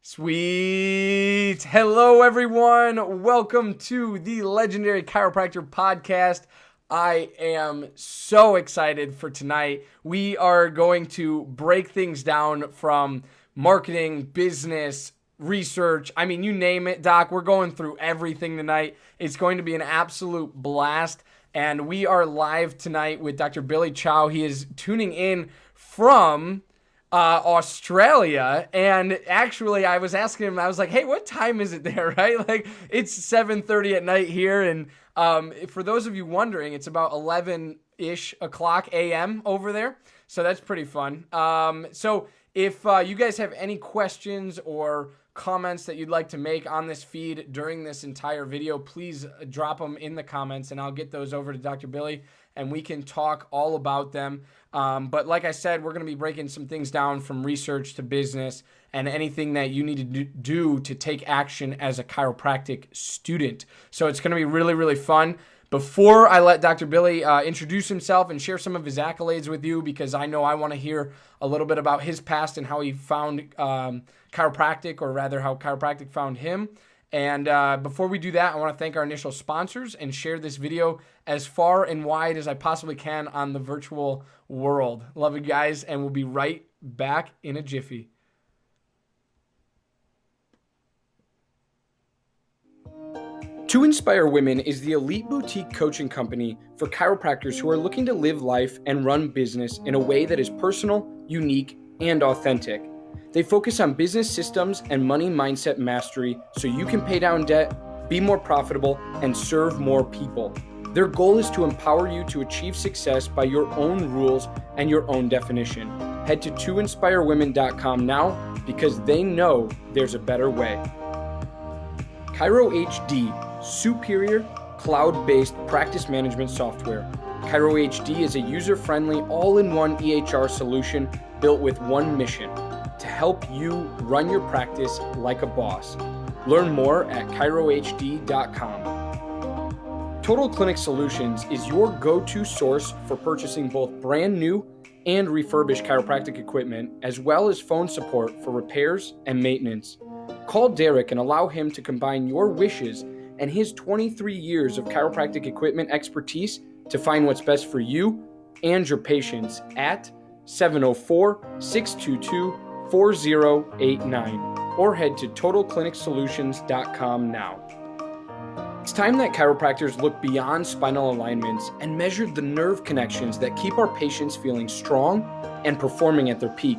Sweet. Hello, everyone. Welcome to the Legendary Chiropractor Podcast. I am so excited for tonight. We are going to break things down from marketing, business, research. I mean, you name it, Doc. We're going through everything tonight. It's going to be an absolute blast. And we are live tonight with Dr. Billy Chow. He is tuning in from Australia, and actually I was asking him, I was like, hey, what time is it there, right? Like, it's 7:30 at night here, and for those of you wondering, it's about 11-ish o'clock a.m. over there, so that's pretty fun. So if you guys have any questions or comments that you'd like to make on this feed during this entire video, please drop them in the comments, and I'll get those over to Dr. Billy, and we can talk all about them. But like I said, we're going to be breaking some things down from research to business and anything that you need to do to take action as a chiropractic student. So it's going to be really, really fun. Before I let Dr. Billy introduce himself and share some of his accolades with you, because I know I want to hear a little bit about his past and how he found chiropractic, or rather how chiropractic found him. And before we do that, I want to thank our initial sponsors and share this video as far and wide as I possibly can on the virtual world. Love you guys, and we'll be right back in a jiffy. To Inspire Women is the elite boutique coaching company for chiropractors who are looking to live life and run business in a way that is personal, unique, and authentic. They focus on business systems and money mindset mastery so you can pay down debt, be more profitable, and serve more people. Their goal is to empower you to achieve success by your own rules and your own definition. Head to toinspirewomen.com now, because they know there's a better way. Chiro HD, superior cloud-based practice management software. Chiro HD is a user-friendly, all-in-one EHR solution built with one mission: to help you run your practice like a boss. Learn more at chirohd.com. Total Clinic Solutions is your go-to source for purchasing both brand new and refurbished chiropractic equipment, as well as phone support for repairs and maintenance. Call Derek and allow him to combine your wishes and his 23 years of chiropractic equipment expertise to find what's best for you and your patients at 704-622-4089, or head to totalclinicsolutions.com now. It's time that chiropractors look beyond spinal alignments and measure the nerve connections that keep our patients feeling strong and performing at their peak.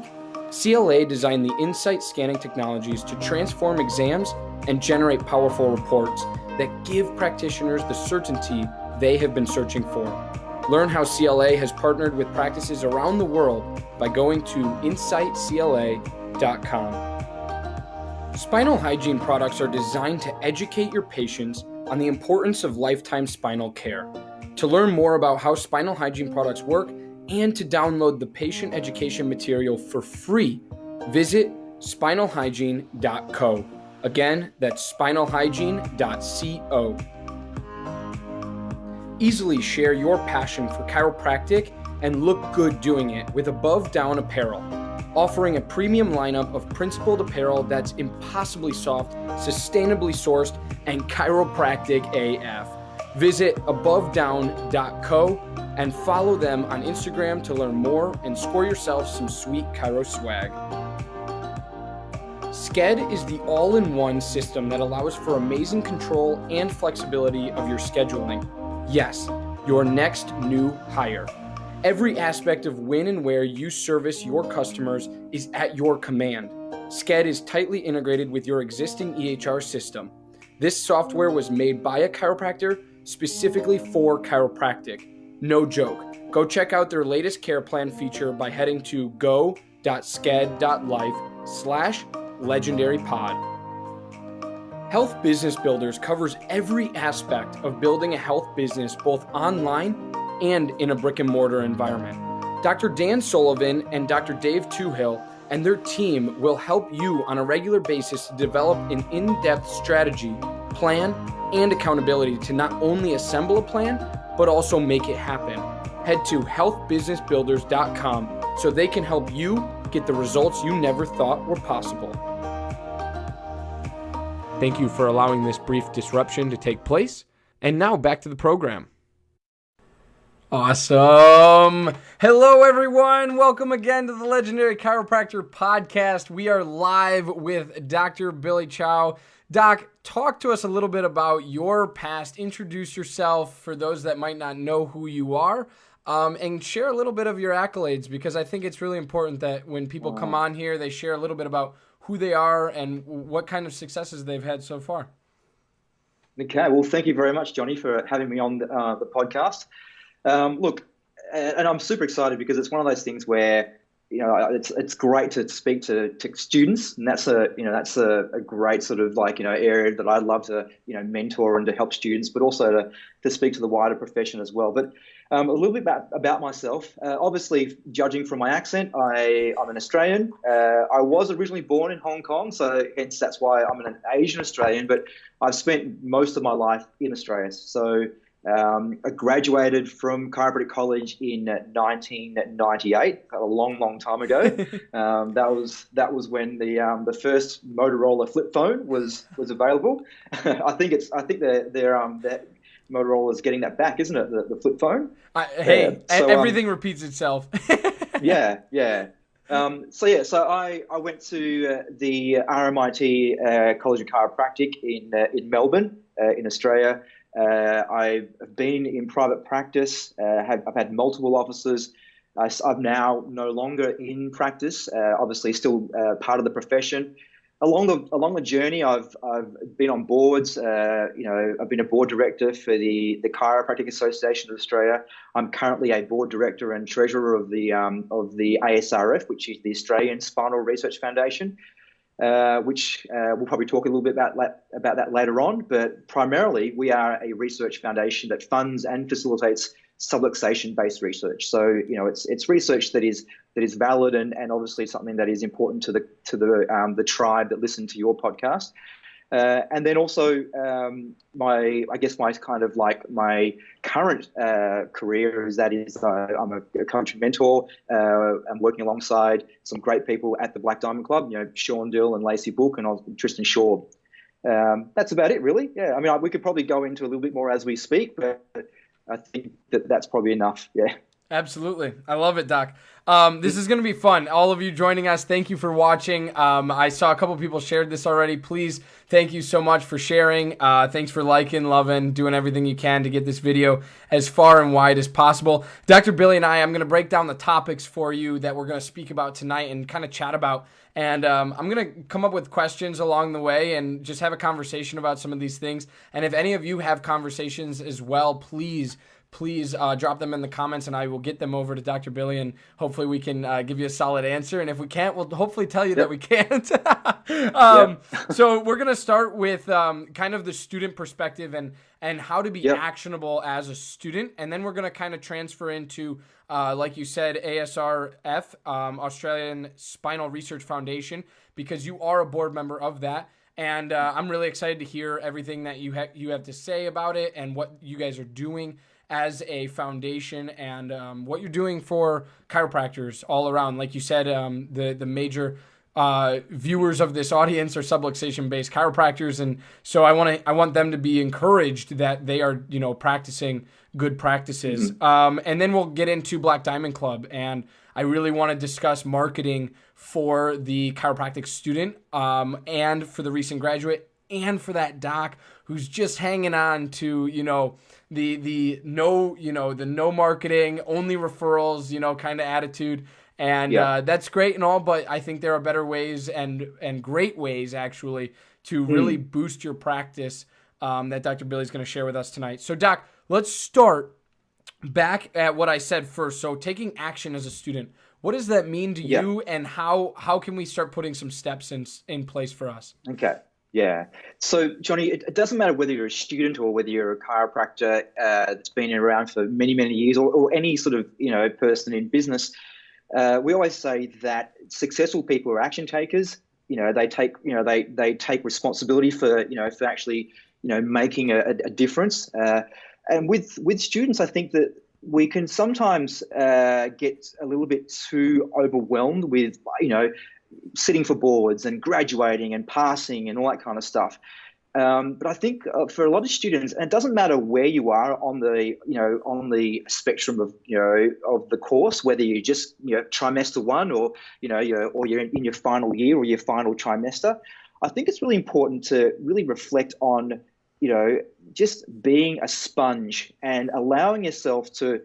CLA designed the Insight scanning technologies to transform exams and generate powerful reports that give practitioners the certainty they have been searching for. Learn how CLA has partnered with practices around the world by going to insightcla.com. Spinal hygiene products are designed to educate your patients on the importance of lifetime spinal care. To learn more about how spinal hygiene products work and to download the patient education material for free, visit spinalhygiene.co. Again, that's spinalhygiene.co. Easily share your passion for chiropractic and look good doing it with Above Down Apparel, offering a premium lineup of principled apparel that's impossibly soft, sustainably sourced, and chiropractic AF. Visit abovedown.co and follow them on Instagram to learn more and score yourself some sweet chiro swag. Sked is the all-in-one system that allows for amazing control and flexibility of your scheduling. Yes, your next new hire. Every aspect of when and where you service your customers is at your command. Sked is tightly integrated with your existing EHR system. This software was made by a chiropractor specifically for chiropractic. No joke. Go check out their latest care plan feature by heading to go.sked.life/legendarypod. Health Business Builders covers every aspect of building a health business both online and in a brick and mortar environment. Dr. Dan Sullivan and Dr. Dave Toohill and their team will help you on a regular basis to develop an in-depth strategy, plan, and accountability to not only assemble a plan, but also make it happen. Head to healthbusinessbuilders.com so they can help you get the results you never thought were possible. Thank you for allowing this brief disruption to take place. And now back to the program. Awesome. Hello, everyone. Welcome again to the Legendary Chiropractor Podcast. We are live with Dr. Billy Chow. Doc, talk to us a little bit about your past. Introduce yourself for those that might not know who you are, and share a little bit of your accolades, because I think it's really important that when people come on here, they share a little bit about who they are and what kind of successes they've had so far. Okay, well, thank you very much, Johnny, for having me on the podcast. Look, and I'm super excited because it's one of those things where, it's great to speak to students, and that's a great sort of area that I love to mentor and to help students, but also to speak to the wider profession as well. But a little bit about myself. Obviously, judging from my accent, I'm an Australian. I was originally born in Hong Kong, so hence that's why I'm an Asian Australian. But I've spent most of my life in Australia. So I graduated from Chiropractic College in 1998, a long time ago. That was when the first Motorola flip phone was available. I think that Motorola is getting that back, isn't it? The flip phone. Everything repeats itself. Yeah. So I went to the RMIT College of Chiropractic in Melbourne, in Australia. I've been in private practice. I've had multiple offices. I'm now no longer in practice. Obviously, still part of the profession. Along the journey, I've been on boards. I've been a board director for the Chiropractic Association of Australia. I'm currently a board director and treasurer of the ASRF, which is the Australian Spinal Research Foundation. Which we'll probably talk a little bit about that later on. But primarily, we are a research foundation that funds and facilitates subluxation-based research. So it's research that is valid and obviously something that is important to the tribe that listen to your podcast. And then also my current career is I'm a coach and mentor. I'm working alongside some great people at the Black Diamond Club, Sean Dill and Lacey Book and Tristan Shaw. That's about it, really. Yeah, I mean, we could probably go into a little bit more as we speak, but I think that's probably enough. Yeah. Absolutely. I love it, Doc. This is going to be fun. All of you joining us, thank you for watching. I saw a couple people shared this already. Please, thank you so much for sharing. Thanks for liking, loving, doing everything you can to get this video as far and wide as possible. Dr. Billy and I'm going to break down the topics for you that we're going to speak about tonight and kind of chat about. And I'm going to come up with questions along the way and just have a conversation about some of these things. And if any of you have conversations as well, please drop them in the comments and I will get them over to Dr. Billy and hopefully we can give you a solid answer. And if we can't, we'll hopefully tell you that we can't. So we're going to start with kind of the student perspective and how to be actionable as a student. And then we're going to kind of transfer into, like you said, ASRF, Australian Spinal Research Foundation, because you are a board member of that. And I'm really excited to hear everything that you have to say about it and what you guys are doing as a foundation and what you're doing for chiropractors all around. Like you said, the major viewers of this audience are subluxation-based chiropractors, and so I want them to be encouraged that they are practicing good practices. And then we'll get into Black Diamond Club, and I really want to discuss marketing for the chiropractic student and for the recent graduate and for that doc who's just hanging on to the no marketing, only referrals, kind of attitude. And that's great and all, but I think there are better ways and great ways actually to really boost your practice that Dr. Billy's going to share with us tonight. So Doc, let's start back at what I said first. So taking action as a student, what does that mean to you, and how can we start putting some steps in place for us? Okay. Yeah. So, Johnny, it doesn't matter whether you're a student or whether you're a chiropractor that's been around for many, many years, or any sort of person in business. We always say that successful people are action takers. They take responsibility for actually making a difference. And with students, I think that we can sometimes get a little bit too overwhelmed with sitting for boards and graduating and passing and all that kind of stuff. But I think for a lot of students, and it doesn't matter where you are on the spectrum of of the course, whether you just trimester one, or you're in your final year or your final trimester. I think it's really important to really reflect on just being a sponge and allowing yourself to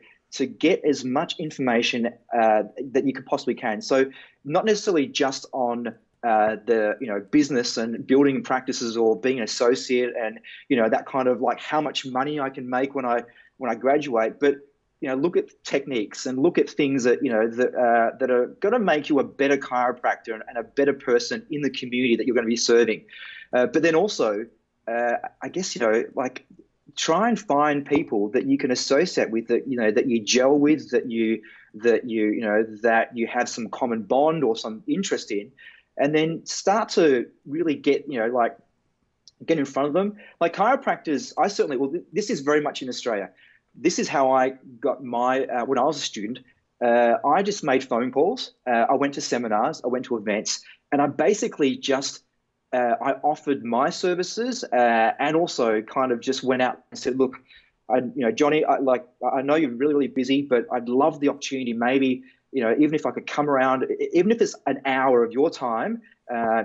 get as much information that you could possibly can. So not necessarily just on the business and building practices, or being an associate, and that kind of like how much money I can make when I graduate, but look at techniques and look at things that that are going to make you a better chiropractor and a better person in the community that you're going to be serving. But then also, I guess like try and find people that you can associate with, that that you gel with, that you have some common bond or some interest in, and then start to really get get in front of them. Like chiropractors, this is very much in Australia. This is how I got my when I was a student. I just made phone calls. I went to seminars. I went to events, and I basically just I offered my services, and also kind of just went out and said, look, Johnny, I know you're really, really busy, but I'd love the opportunity, maybe, even if I could come around, even if it's an hour of your time,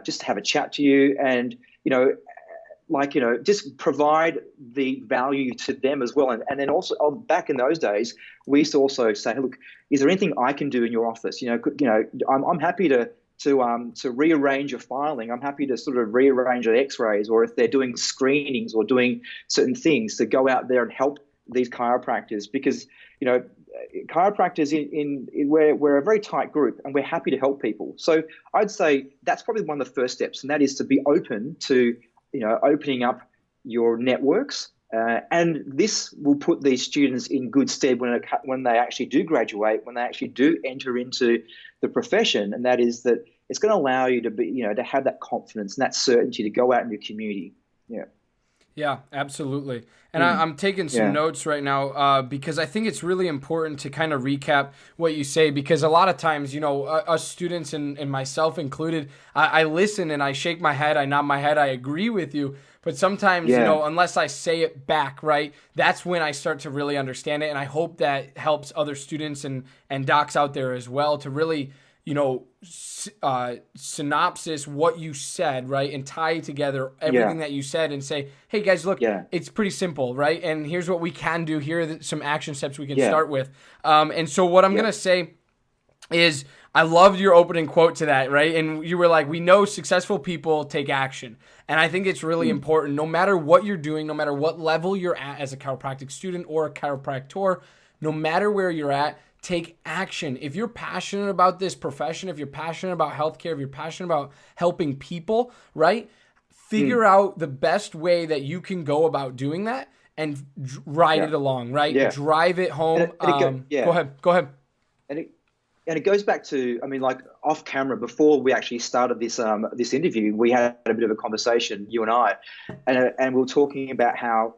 just to have a chat to you, and, just provide the value to them as well. And then also, back in those days, we used to also say, hey, look, is there anything I can do in your office? I'm happy to rearrange your filing. I'm happy to sort of rearrange the x-rays, or if they're doing screenings or doing certain things, to go out there and help these chiropractors, because chiropractors we're a very tight group, and we're happy to help people. So I'd say that's probably one of the first steps, and that is to be open to opening up your networks, and this will put these students in good stead when they actually do graduate, when they actually do enter into the profession, and that is that it's going to allow you to be to have that confidence and that certainty to go out in your community. Yeah, absolutely. And I'm taking some notes right now because I think it's really important to kind of recap what you say, because a lot of times, us students and myself included, I listen and I shake my head, I nod my head, I agree with you. But sometimes, unless I say it back, right, that's when I start to really understand it. And I hope that helps other students and docs out there as well to really, synopsis what you said, right, and tie together everything that you said and say, hey, guys, look, it's pretty simple, right? And here's what we can do. Here are some action steps we can start with. And so what I'm going to say is, I loved your opening quote to that, right? And you were like, we know successful people take action. And I think it's really important, no matter what you're doing, no matter what level you're at as a chiropractic student or a chiropractor, no matter where you're at, take action. If you're passionate about this profession, if you're passionate about healthcare, if you're passionate about helping people, right? Figure out the best way that you can go about doing that and ride it along, right? Yeah. Drive it home. Go ahead. And it goes back to, like off camera, before we actually started this this interview, we had a bit of a conversation, you and I, and we were talking about how,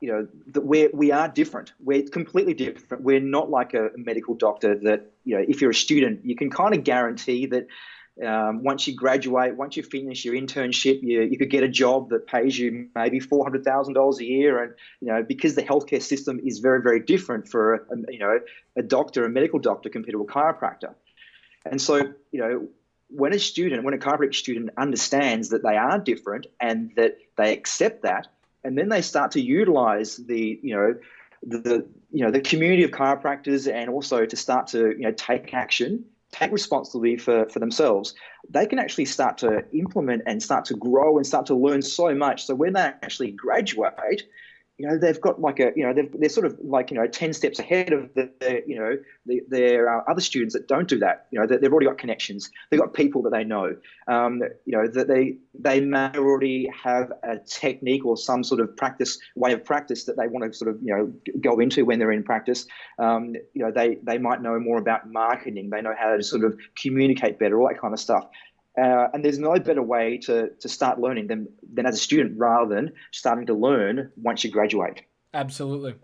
that we are different. We're completely different. We're not like a medical doctor that, if you're a student, you can kind of guarantee that once you graduate, once you finish your internship, you could get a job that pays you maybe $400,000 a year. And, because the healthcare system is very, very different for, a doctor, a medical doctor compared to a chiropractor. And so, when a chiropractic student understands that they are different and that they accept that, and then they start to utilize the community of chiropractors, and also to start to, take action, take responsibility for themselves, they can actually start to implement and start to grow and start to learn so much. So when they actually graduate, they've got like they're sort of like 10 steps ahead of their other students that don't do that. They've already got connections. They've got people that they know. That they may already have a technique or some sort of way of practice that they want to sort of go into when they're in practice. They might know more about marketing. They know how to sort of communicate better, all that kind of stuff. And there's no better way to start learning than as a student, rather than starting to learn once you graduate. Absolutely.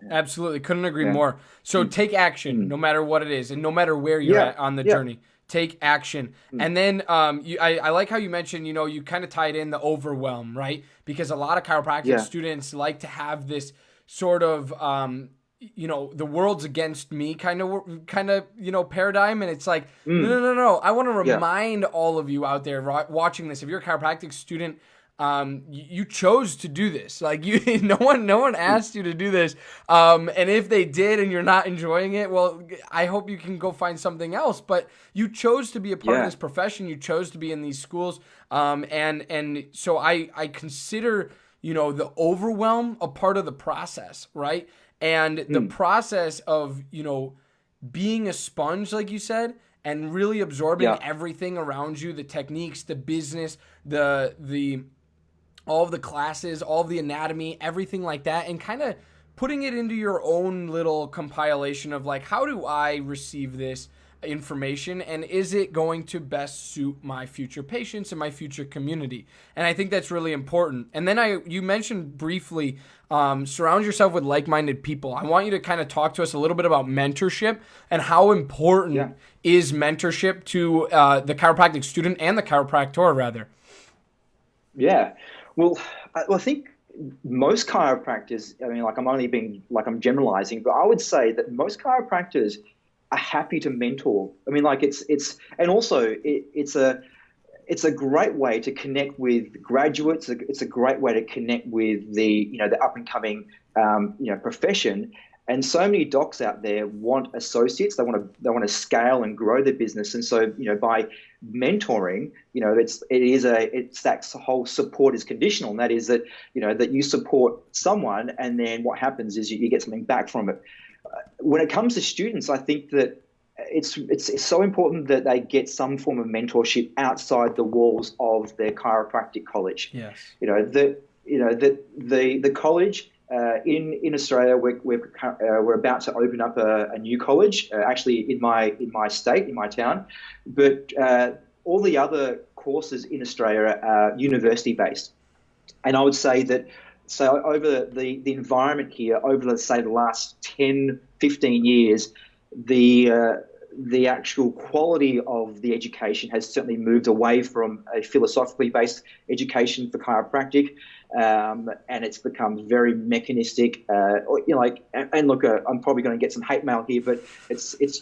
Couldn't agree more. So take action, no matter what it is, and no matter where you're at on the journey. take action. And then I like how you mentioned, you kind of tied in the overwhelm, right? Because a lot of chiropractic students like to have this sort of, the world's against me kind of, paradigm. And it's like, no. I want to remind all of you out there watching this. If you're a chiropractic student, you chose to do this. Like no one asked you to do this. And if they did and you're not enjoying it, well, I hope you can go find something else. But you chose to be a part of this profession. You chose to be in these schools. And so I consider, the overwhelm a part of the process, right? And the process of, being a sponge, like you said, and really absorbing everything around you, the techniques, the business, the all of the classes, all of the anatomy, everything like that, and kind of putting it into your own little compilation of like, how do I receive this information, and is it going to best suit my future patients and my future community? And I think that's really important. And then you mentioned briefly, surround yourself with like-minded people. I want you to kind of talk to us a little bit about mentorship and how important is mentorship to the chiropractic student and the chiropractor, rather. Yeah. Well, I think most chiropractors, I'm generalizing, but I would say that most chiropractors are happy to mentor. I mean, like it's a great way to connect with graduates. It's a great way to connect with the up and coming profession. And so many docs out there want associates. They want to scale and grow their business. And so, by mentoring, that whole support is conditional. And that is that, that you support someone, and then what happens is you get something back from it. When it comes to students, I think that it's so important that they get some form of mentorship outside the walls of their chiropractic college. Yes. The college. In Australia, we're about to open up a new college, actually in my state, in my town, but all the other courses in Australia are university based, and I would say that over the environment here over the last 10, 15 years, the actual quality of the education has certainly moved away from a philosophically based education for chiropractic, and it's become very mechanistic. And look, I'm probably going to get some hate mail here, but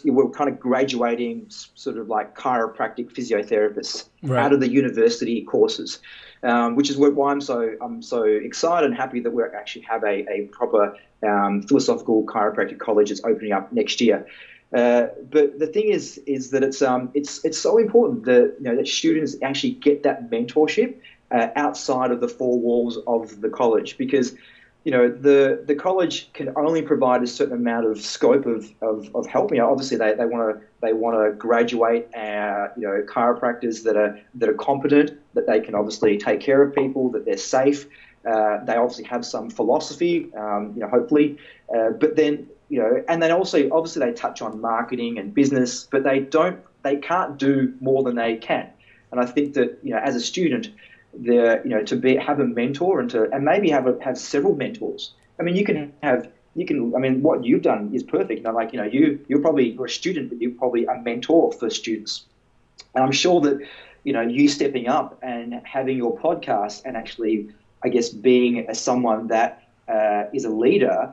we're kind of graduating sort of like chiropractic physiotherapists out of the university courses, which is why I'm so excited and happy that we actually have a proper philosophical chiropractic college that's opening up next year. But the thing is that it's so important that that students actually get that mentorship outside of the four walls of the college, because the college can only provide a certain amount of scope of help. Obviously they want to graduate chiropractors that are competent, that they can obviously take care of people, that they're safe. They obviously have some philosophy, hopefully, but then. And then also, obviously, they touch on marketing and business, but they can't do more than they can. And I think that, as a student, have a mentor and maybe have several mentors. I mean, what you've done is perfect. You're a student, but you're probably a mentor for students. And I'm sure that, you stepping up and having your podcast and actually, I guess, being someone that is a leader,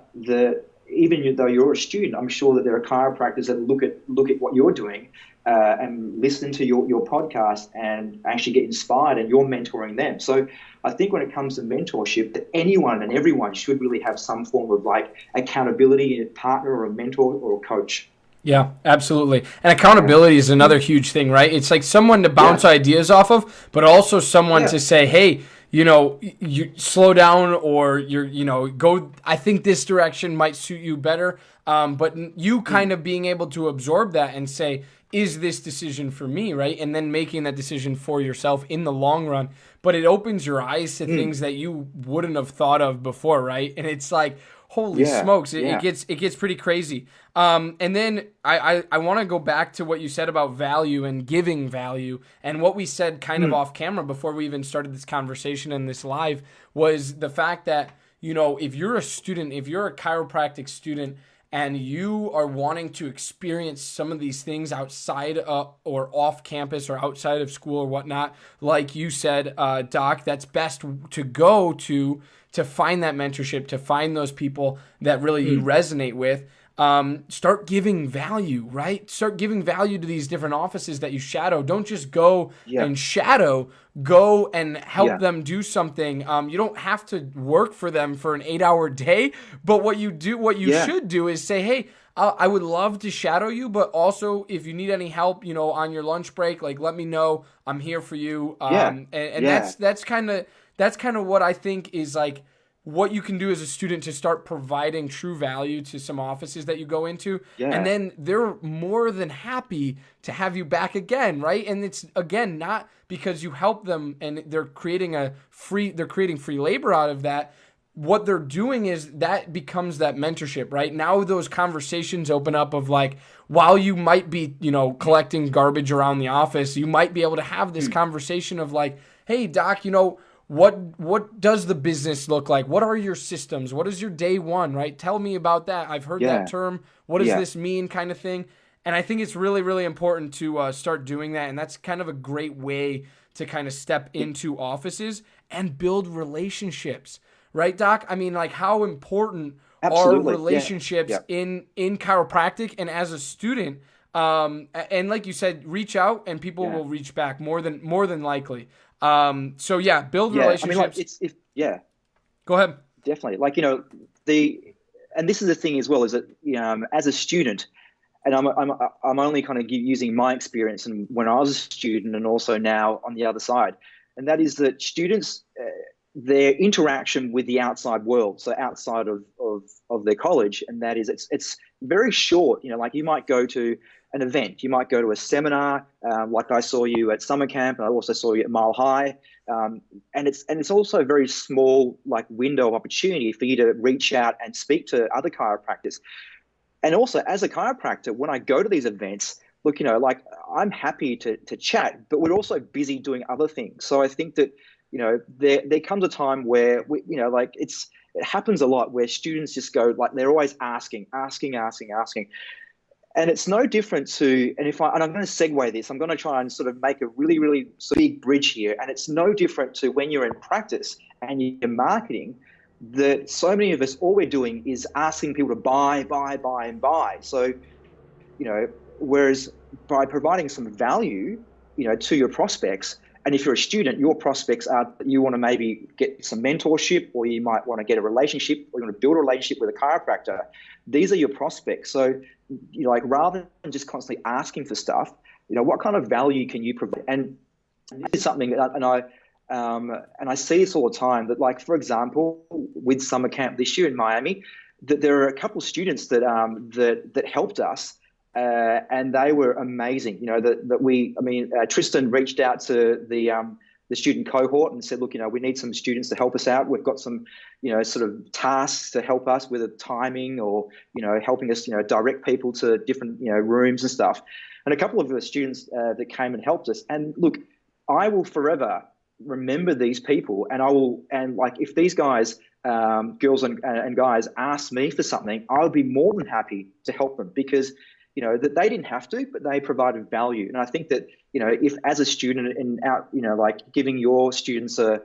even though you're a student, I'm sure that there are chiropractors that look at what you're doing and listen to your podcast and actually get inspired, and you're mentoring them. So I think when it comes to mentorship, that anyone and everyone should really have some form of like accountability, a partner or a mentor or a coach. Yeah, absolutely. And accountability is another huge thing, right? It's like someone to bounce ideas off of, but also someone to say, hey, you slow down, or go, I think this direction might suit you better. But you kind of being able to absorb that and say, is this decision for me, right? And then making that decision for yourself in the long run. But it opens your eyes to things that you wouldn't have thought of before, right? And it's like, holy smokes, it gets pretty crazy. And then I want to go back to what you said about value and giving value, and what we said kind of off camera before we even started this conversation and this live was the fact that, if you're a student, if you're a chiropractic student, and you are wanting to experience some of these things outside or off campus or outside of school or whatnot, like you said, Doc, that's best to go to find that mentorship, to find those people that really you resonate with. Start giving value, right? Start giving value to these different offices that you shadow. Don't just go Yeah. and shadow, go and help Yeah. them do something. You don't have to work for them for an 8-hour day, but what you Yeah. should do is say, hey, I would love to shadow you, but also if you need any help, on your lunch break, like let me know. I'm here for you. Yeah. And Yeah. that's kind of what I think is like what you can do as a student to start providing true value to some offices that you go into. And Yeah. then they're more than happy to have you back again, right? And it's again not because you help them and they're creating free labor out of that. What they're doing is that becomes that mentorship, right? Now those conversations open up of like, while you might be, collecting garbage around the office, you might be able to have this conversation of like, hey, Doc, what does the business look like? What are your systems? What is your day one, right? Tell me about that. I've heard that Yeah. term. What does Yeah. this mean, kind of thing? And I think it's really, really important to start doing that. And that's kind of a great way to kind of step into offices and build relationships, right, Doc? I mean, like how important are Absolutely. Yeah. relationships Yeah. in chiropractic and as a student? And like you said, reach out and people Yeah. will reach back more than likely. So yeah, build Yeah. I mean, like relationships. it's if yeah, Go ahead. definitely. Like, the and this is the thing as well, is that as a student, and I'm only kind of using my experience and when I was a student and also now on the other side, and that is that students, their interaction with the outside world, so outside of their college, and that is it's very short. Like you might go to an event, you might go to a seminar, like I saw you at summer camp, and I also saw you at Mile High, and it's also a very small like window of opportunity for you to reach out and speak to other chiropractors. And also, as a chiropractor, when I go to these events, look, like I'm happy to chat, but we're also busy doing other things. So I think that, there comes a time where like it happens a lot where students just go like they're always asking, asking, asking, asking. And it's no different to, and I'm going to segue this, I'm going to try and sort of make a really, really sort of big bridge here. And it's no different to when you're in practice and you're marketing, that so many of us, all we're doing is asking people to buy, buy, buy, and buy. So, whereas by providing some value, to your prospects, and if you're a student, your prospects are, you want to maybe get some mentorship, or you might want to get a relationship, or you want to build a relationship with a chiropractor. These are your prospects. So, like rather than just constantly asking for stuff, what kind of value can you provide? And this is something that, and I see this all the time, that like, for example, with summer camp this year in Miami, that there are a couple of students that helped us, and they were amazing. Tristan reached out to the student cohort and said, look, we need some students to help us out. We've got some, sort of tasks to help us with the timing, or, helping us, direct people to different, rooms and stuff. And a couple of the students that came and helped us. And look, I will forever remember these people, and like if these guys, girls and guys, ask me for something, I would be more than happy to help them, because that they didn't have to, but they provided value. And I think that if as a student and out, like giving your students a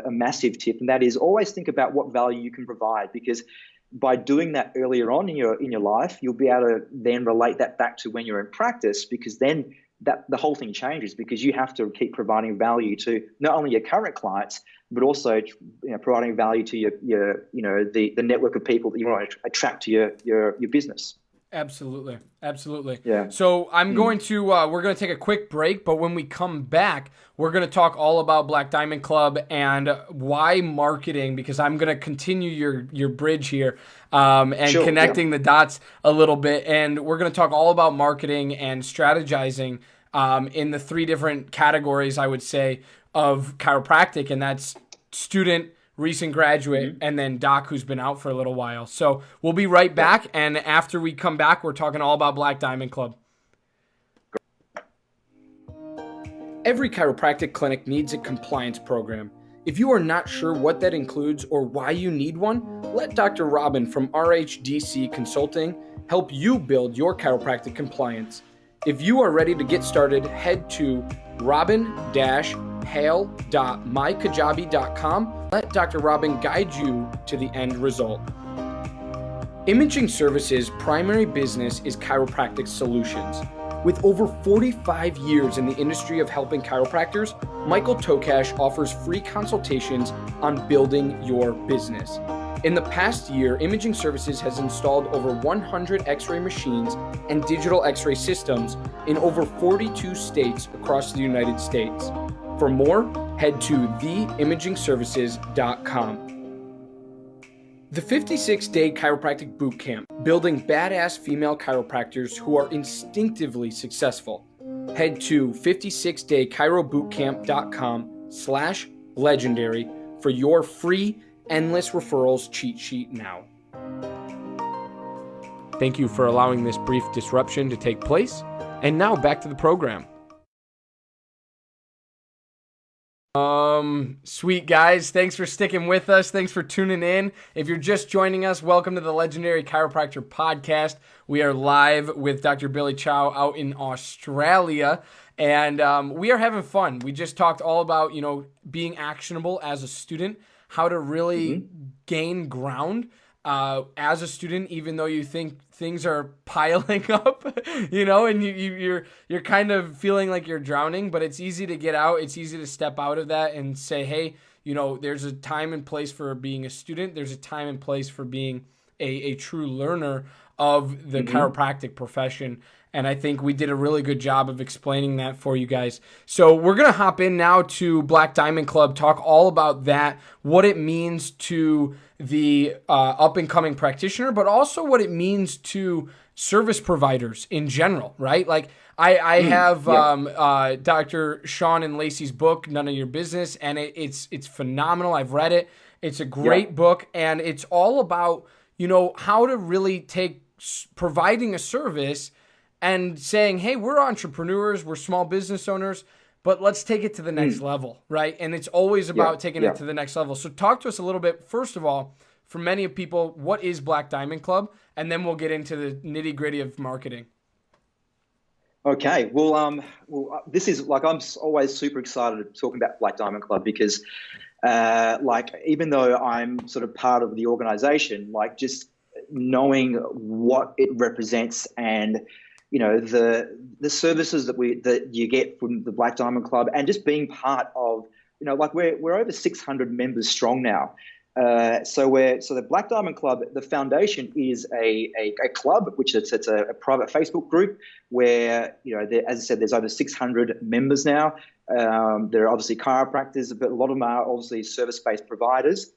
massive tip, and that is always think about what value you can provide, because by doing that earlier on in your life, you'll be able to then relate that back to when you're in practice, because then that the whole thing changes, because you have to keep providing value to not only your current clients, but also providing value to your the network of people that you want to attract to your business. Absolutely. Absolutely. Yeah. So we're going to take a quick break, but when we come back, we're going to talk all about Black Diamond Club and why marketing, because I'm going to continue your bridge here, and Sure, connecting the dots a little bit. And we're going to talk all about marketing and strategizing, in the 3 different categories, I would say, of chiropractic. And that's student, recent graduate, and then Doc, who's been out for a little while. So we'll be right back, and after we come back, we're talking all about Black Diamond Club. Every chiropractic clinic needs a compliance program. If you are not sure what that includes or why you need one, let Dr. Robin from RHDC Consulting help you build your chiropractic compliance. If you are ready to get started, head to robin-hale.mykajabi.com. Let Dr. Robin guide you to the end result. Imaging Services' primary business is chiropractic solutions. With over 45 years in the industry of helping chiropractors, Michael Tokash offers free consultations on building your business. In the past year, Imaging Services has installed over 100 X-ray machines and digital X-ray systems in over 42 states across the United States. For more, head to theimagingservices.com. The 56-day chiropractic bootcamp, building badass female chiropractors who are instinctively successful. Head to 56daychirobootcamp.com/legendary for your free endless referrals cheat sheet now. Thank you for allowing this brief disruption to take place. And now back to the program. Sweet guys, thanks for sticking with us. Thanks for tuning in. If you're just joining us, welcome to the Legendary Chiropractor Podcast. We are live with Dr. Billy Chow out in Australia, and we are having fun. We just talked all about, being actionable as a student, how to really gain ground as a student, even though you think things are piling up, and you're kind of feeling like you're drowning, but it's easy to get out. It's easy to step out of that and say, hey, there's a time and place for being a student. There's a time and place for being a true learner of the chiropractic profession. And I think we did a really good job of explaining that for you guys. So we're going to hop in now to Black Diamond Club, talk all about that, what it means to the up-and-coming practitioner, but also what it means to service providers in general, right? Like I have Dr. Sean and Lacey's book, None of Your Business, and it's phenomenal. I've read it. It's a great book, and it's all about, how to really take providing a service and saying, hey, we're entrepreneurs, we're small business owners, but let's take it to the next level, right? And it's always about taking it to the next level. So talk to us a little bit, first of all, for many of people, what is Black Diamond Club? And then we'll get into the nitty gritty of marketing. Okay, well, this is I'm always super excited talking about Black Diamond Club because, even though I'm sort of part of the organization, just knowing what it represents and the services that you get from the Black Diamond Club, and just being part of, we're over 600 members strong now. So the Black Diamond Club, the foundation is a club, which it's a private Facebook group where, as I said, there's over 600 members now. There are obviously chiropractors, but a lot of them are obviously service-based providers.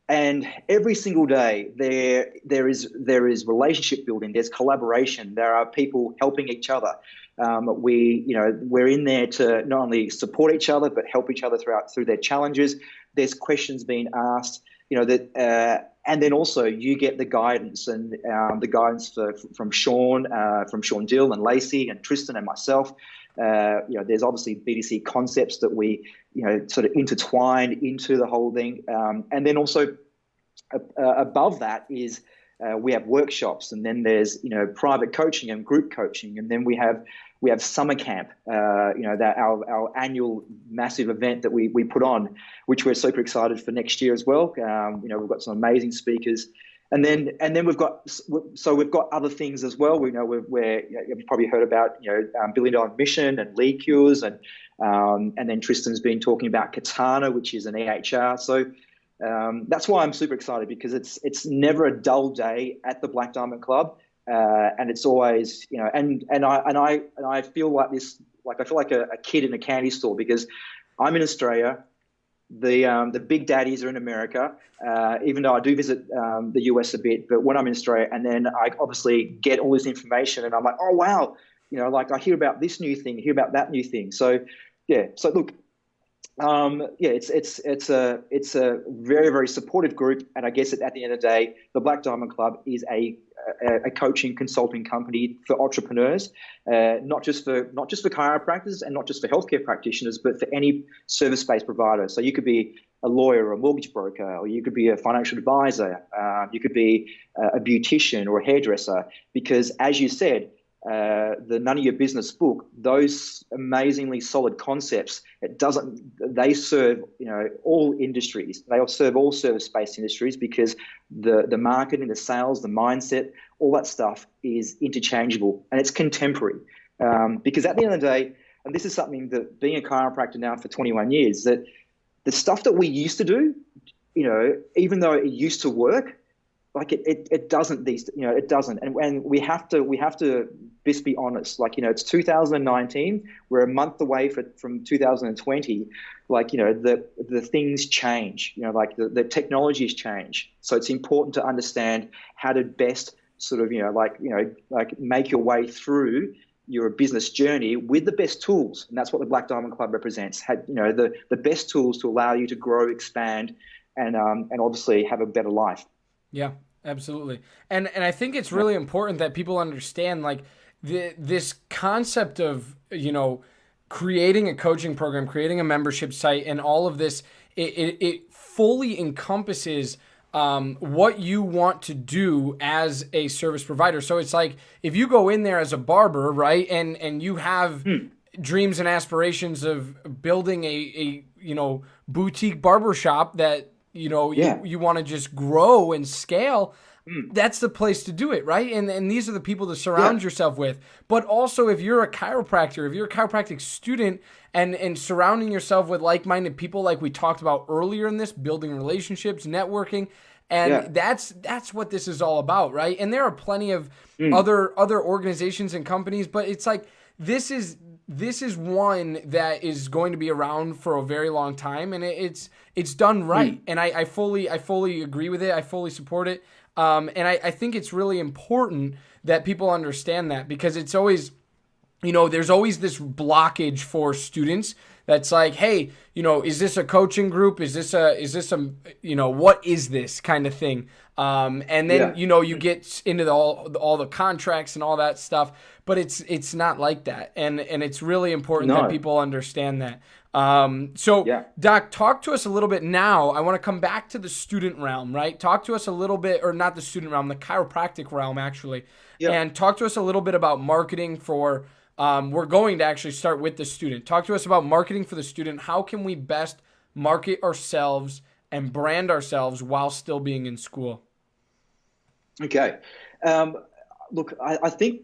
And every single day there is relationship building. There's collaboration. There are people helping each other. We're in there to not only support each other but help each other through their challenges. There's questions being asked. And then also you get the guidance and the guidance from Sean Dill and Lacey and Tristan and myself. There's obviously BDC concepts that we sort of intertwine into the whole thing, and then also above that is we have workshops, and then there's private coaching and group coaching, and then we have summer camp, that our annual massive event that we put on, which we're super excited for next year as well. We've got some amazing speakers. And then we've got other things as well. We know you've probably heard about $1 billion mission and lead cures, and then Tristan's been talking about Katana, which is an EHR. So that's why I'm super excited, because it's never a dull day at the Black Diamond Club, and it's always and I feel like this, I feel like a kid in a candy store, because I'm in Australia. The big daddies are in America, even though I do visit the US a bit. But when I'm in Australia, and then I obviously get all this information, and I'm like, oh wow, I hear about this new thing, hear about that new thing. So yeah, so look, it's a very, very supportive group, and I guess at the end of the day, the Black Diamond Club is a coaching consulting company for entrepreneurs, not just for chiropractors and not just for healthcare practitioners, but for any service-based provider. So you could be a lawyer or a mortgage broker, or you could be a financial advisor, you could be a beautician or a hairdresser, because as you said, the None of Your Business book, those amazingly solid concepts, they serve, all industries. They all serve all service-based industries, because the marketing, the sales, the mindset, all that stuff is interchangeable and it's contemporary. Because at the end of the day, and this is something that, being a chiropractor now for 21 years, that the stuff that we used to do, even though it used to work, like it doesn't it doesn't. And we have to just be honest. Like, it's 2019. We're a month away from 2020. Like, the things change, like the technologies change. So it's important to understand how to best sort of, like make your way through your business journey with the best tools. And that's what the Black Diamond Club represents. The best tools to allow you to grow, expand, and obviously have a better life. Yeah, absolutely. And I think it's really important that people understand, like, this concept of, creating a coaching program, creating a membership site, and all of this, it fully encompasses what you want to do as a service provider. So it's like, if you go in there as a barber, right, and you have dreams and aspirations of building a boutique barbershop that you want to just grow and scale, that's the place to do it, right? And these are the people to surround yourself with. But also, if you're a chiropractor, if you're a chiropractic student, and surrounding yourself with like-minded people, like we talked about earlier in this, building relationships, networking, and that's what this is all about, right? And there are plenty of other organizations and companies, but it's like, this is one that is going to be around for a very long time, and it's done right. And I fully agree with it. I fully support it. And I think it's really important that people understand that, because it's always, there's always this blockage for students that's like, hey, is this a coaching group? Is this a what is this kind of thing? And then, you get into all the contracts and all that stuff, but it's not like that. And it's really important that people understand that. Doc, talk to us a little bit now. I want to come back to the student realm, right? Talk to us a little bit, or not the student realm, the chiropractic realm, actually. And talk to us a little bit about marketing for, we're going to actually start with the student. Talk to us about marketing for the student. How can we best market ourselves and brand ourselves while still being in school? Okay. Look, I think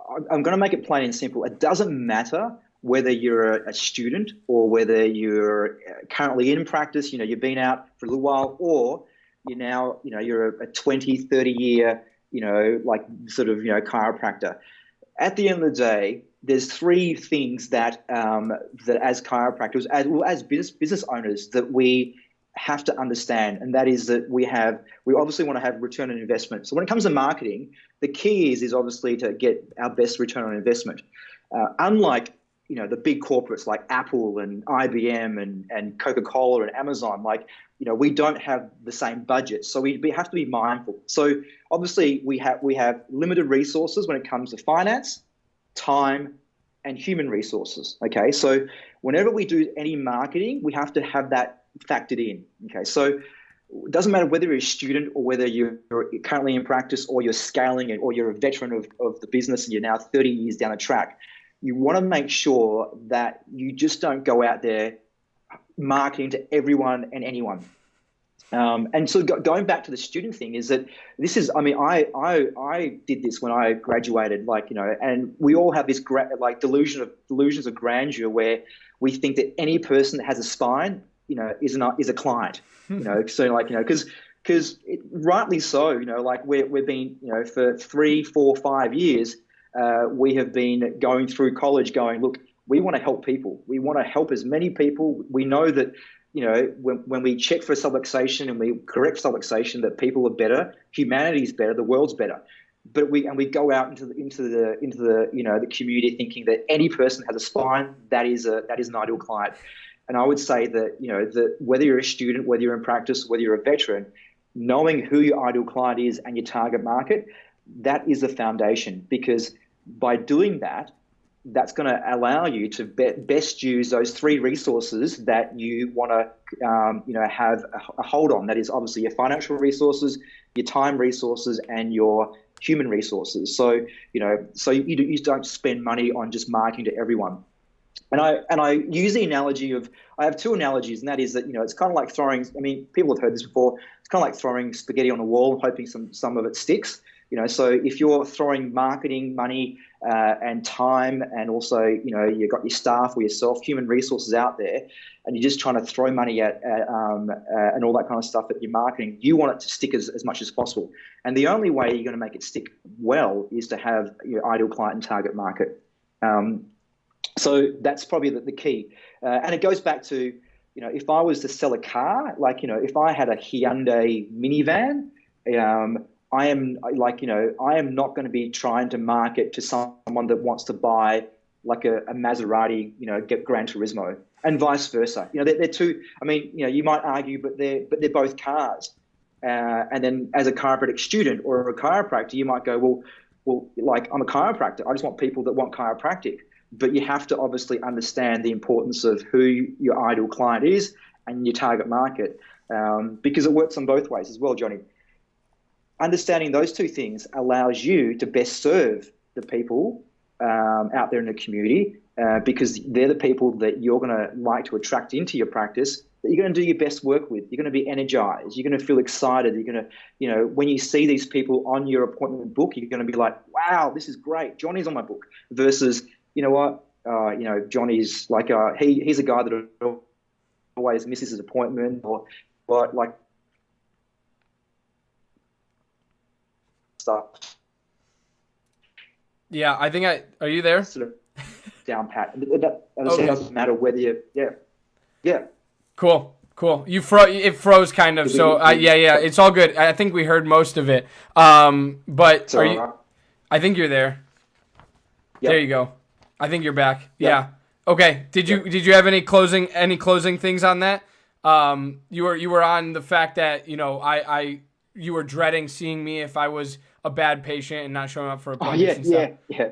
I'm going to make it plain and simple. It doesn't matter whether you're a student or whether you're currently in practice, you've been out for a little while, or you're a 20, 30 year, chiropractor. At the end of the day, there's three things that as chiropractors, as business owners, that we have to understand, and that is that we obviously want to have return on investment. So when it comes to marketing, the key is obviously to get our best return on investment. Unlike the big corporates like Apple and IBM and Coca-Cola and Amazon, we don't have the same budget, so we have to be mindful. So obviously we have limited resources when it comes to finance, time, and human resources. Okay, so whenever we do any marketing, we have to have that factored in. Okay, so it doesn't matter whether you're a student or whether you're currently in practice or you're scaling it or you're a veteran of the business and you're now 30 years down the track. You want to make sure that you just don't go out there marketing to everyone and anyone. And so going back to the student thing is that this is, I did this when I graduated, and we all have this delusions of grandeur where we think that any person that has a spine, is a client, so because rightly so, we've been, for 3, 4, 5 years, we have been going through college going, look, we want to help people. We want to help as many people. We know that, when we check for subluxation and we correct subluxation, that people are better, humanity is better, the world's better. But we go out into the community thinking that any person has a spine, that is an ideal client. And I would say that, that whether you're a student, whether you're in practice, whether you're a veteran, knowing who your ideal client is and your target market, that is the foundation, because by doing that, that's going to allow you to best use those three resources that you want to have a hold on. That is obviously your financial resources, your time resources, and your human resources. So you don't spend money on just marketing to everyone. And I use the analogy of, I have two analogies, and that is that it's kind of like throwing. I mean, people have heard this before. It's kind of like throwing spaghetti on a wall, hoping some of it sticks. So if you're throwing marketing money and time, and also you've got your staff or yourself, human resources out there, and you're just trying to throw money at and all that kind of stuff at your marketing, you want it to stick as much as possible. And the only way you're going to make it stick well is to have your ideal client and target market. So that's probably the key. And it goes back to, if I was to sell a car, like, if I had a Hyundai minivan, I am not going to be trying to market to someone that wants to buy like a Maserati, get Gran Turismo, and vice versa. They're two. I mean, you might argue, but they're both cars. And then as a chiropractic student or a chiropractor, you might go, well, like, I'm a chiropractor. I just want people that want chiropractic. But you have to obviously understand the importance of who your ideal client is and your target market, because it works on both ways as well, Johnny. Understanding those two things allows you to best serve the people out there in the community, because they're the people that you're going to like to attract into your practice, that you're going to do your best work with. You're going to be energized. You're going to feel excited. You're going to, when you see these people on your appointment book, you're going to be like, wow, this is great. Johnny's on my book. Versus, you know what, Johnny's like, he's a guy that always misses his appointment, or like stuff. Yeah, I think are you there? Sort of down pat. It doesn't matter whether yeah. Cool. It froze kind of. So yeah, it's all good. I think we heard most of it. But I think you're there. Yep. There you go. I think you're back. Yep. Yeah. Okay. Did you have any closing things on that? You were on the fact that, you were dreading seeing me if I was a bad patient and not showing up for appointments and stuff.